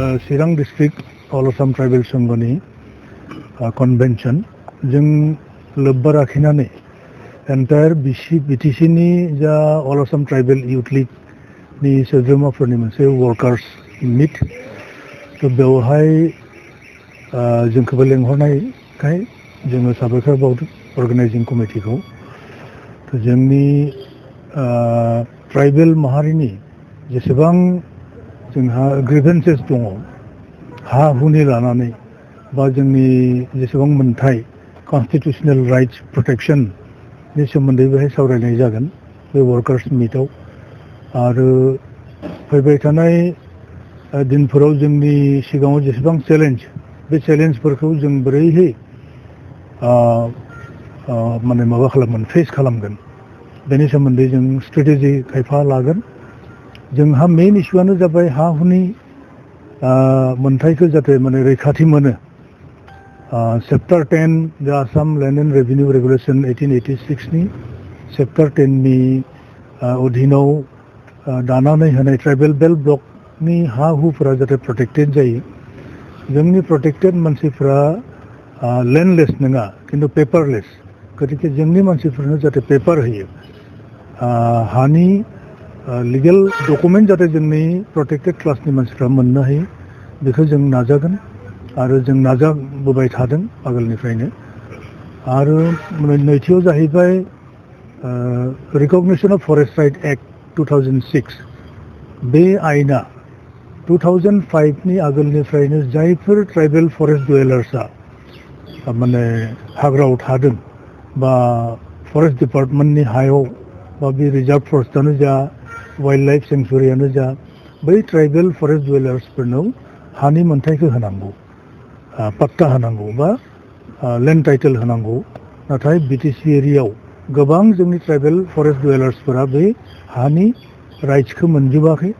चिरां district अल Assam tribal संघनि convention जों लोब्बा लाखिनानै एन्टायर बिटिसिनि जा अल आसाम ट्राइबेल इउथ लीग नि सोद्रोमाफोरनि मोनसे वर्कार्स मिट थ' बेवहाय जोंखौबो लेंहरनायखाय जोङो साबायखर बावदों अर्गेनाइजिं कमिटिखौ थ' जोंनि ट्राइबेल माहारिनि जेसेबां जोंहा ग्रिभेन्सेस दङ हा हुनि लानानै बा जोंनि जेसेबां मोनथाय कन्स्टिटिउसनेल राइट्स प्रटेक्शननि सोमोन्दै बेहाय सावरायनाय जागोन बे वर्कार्स मिटआव आरो फैबाय थानाय दिनफोराव जोंनि सिगाङाव जेसेबां चेलेन्ज बे चेलेन्जफोरखौ जों बोरैहाय माने माबा खालामगोन फेस खालामगोन बेनि सोमोन्दै जों स्ट्रेटेजि खायफा लागोन जोंहा मेन इस्युआनो जाबाय हा हुनि मोनथायखौ जाहाथे माने रैखाथि मोनो चेप्टार 10 दा Assam land and revenue regulation 1886 नि चेप्टार 10 नि अधीनाव दानानै होनाय ट्राइबेल बेल्ट ब्लकनि हा हुफोरा जाहाथे प्रटेक्टेड जायो जोंनि प्रटेक्टेड मानसिफ्रा लेन्डलेस नङा खिन्थु पेपारलेस गतिके जोंनि मानसिफोरनो जाहाथे पेपार होयो हानि लिगेल डकुमेन्ट जाहाथे जोंनि प्रटेक्टेड क्लासनि मानसिफ्रा मोननो हायो बेखौ जों नाजागोन आरो जों नाजाबोबाय थादों आगोलनिफ्रायनो आरो नैथियाव जाहैबाय recognition of forest right act 2006 बे आयेना 2005 नि आगोलनिफ्रायनो जायफोर ट्राइबेल फरेस्ट डुवेलार्सआ माने हाग्रायाव थादों बा फरेस्ट डिपार्टमेन्टनि हायाव बा बे रिजार्भ फरेस्टआनो जा वाइल्ड लाइफ सेंचुरियानो जा बै ट्राइबेल फरेस्ट डुवेलार्सफोरनाव हानि मोनथायखौ होनांगौ पट्टा होनांगौ बा लेन्ड टाइटेल होनांगौ नाथाय बिटिसि एरियायाव गोबां जोंनि ट्राइबेल फरेस्ट डुवेलार्सफोरा बे हानि राइट्सखौ मोनजोबाखै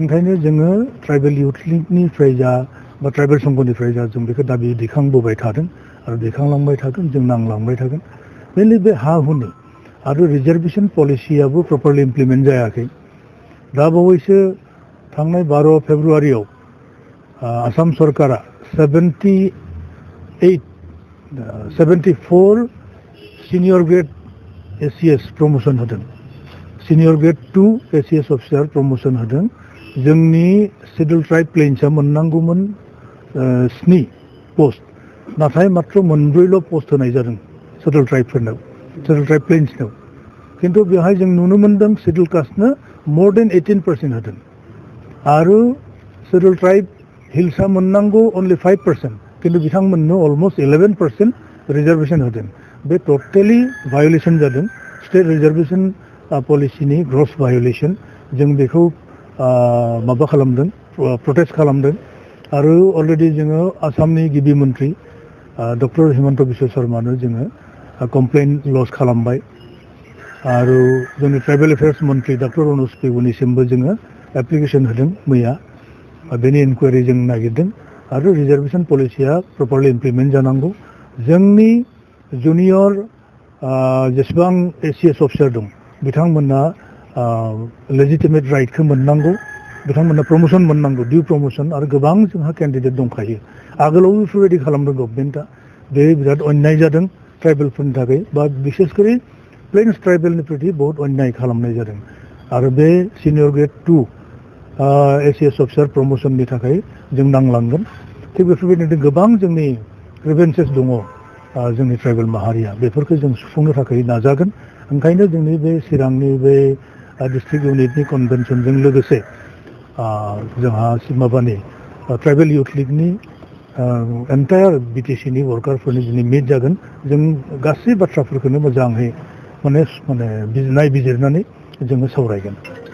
ओंखायनो जोङो ट्राइबेल इउथ लीगनिफ्राय जा बा ट्राइबेल संघनिफ्राय जा जों बेखौ दाबि दैखांबोबाय थादों आरो दैखांलांबाय थागोन जों नांलांबाय थागोन मेनलि बे हा हुनि आरो रिजार्भेसन पलिसियाबो प्रपारलि इमप्लिमेन्ट जायाखै दा बावैसो थांनाय 12 फेब्रुवारियाव आसाम सरकारा 74 सिनियर ग्रेड एसीएस प्रमोशन होदों senior grade 2 ACS officer promotion होदों जोंनि शेड्यूल ट्राइब प्लेन्सआ मोननांगौमोन 7 पोस्ट नाथाय मात्र 4ल' पोस्ट होनाय जादों शेड्यूल ट्राइबफोरनो शेड्यूल ट्राइब प्लेन्सनो किन्तु बेवहाय जों नुनो मोन्दों शेड्यूल कास्टनो मोर देन 18% होदों आरो शेड्यूल ट्राइब हिल्सआ मोननांगौ अनलि 5% किन्तु बिथांमोननो अलमोस्ट 11% रिजार्वेशन होदों बे टटेलि भायोलेसन जादों स्टेट रिजार्वेशन पलिसिनि ग्रस भायोलेसन जों बेखौ माबा खालामदों प्रटेस्ट खालामदों आरो अलरेडि जोङो आसामनि गिबि मन्त्रि डक्टर हिमन्त बिश्व शर्मानो जोङो कमप्लेन लज खालामबाय आरो जोंनि ट्राइबेल एफेयार्स मन्त्रि डक्टर अनुज पेगुनिसिमबो जोङो एप्लिकेसन होदों मैया बेनि इनकुवारि जों नागिरदों आरो रिजार्वेशन पलिसिया प्रपारलि इमप्लिमेन्ट जानांगौ जोंनि जुनियर जेसेबां एसीएस अफिसार दं बिथांमोना लेजिटिमेट राइटखौ मोननांगौ बिथांमोना प्रमोशन मोननांगौ डिउ प्रमोशन आरो गोबां जोंहा केन्डिडेट दंखायो आगोलाव बेफोरबायदि खालामदों गभर्नमेन्टआ बे बिराद अन्याय जादों ट्राइबेलफोरनि थाखाय बा बिसेसकरि प्लेन्स ट्राइबेलनि प्रति बहुत अन्याय खालामनाय जादों आरो बे सिनियर ग्रेड 2 एसीएस अफिसार प्रमोशननि थाखाय जों नांलांगोन थिग बेफोरबायदिनो गोबां जोंनि ग्रिभेन्सेस दङ जोंनि ट्राइबेल माहारिया बेफोरखौ जों सुफुंनो थाखाय नाजागोन ओंखायनो जोंनि बे चिरांनि बे डिस्ट्रिक्ट इउनिटनि कन्वेन्शनजों लोगोसे जोंहा माबानि ट्राइबेल इउथ लीगनि एन्टायार बिटिसिनि वर्कारफोरनि दिनै मिट जागोन जों गासै बाथ्राफोरखौनो मोजाङै माने नायबिजिरनानै जोङो सावरायगोन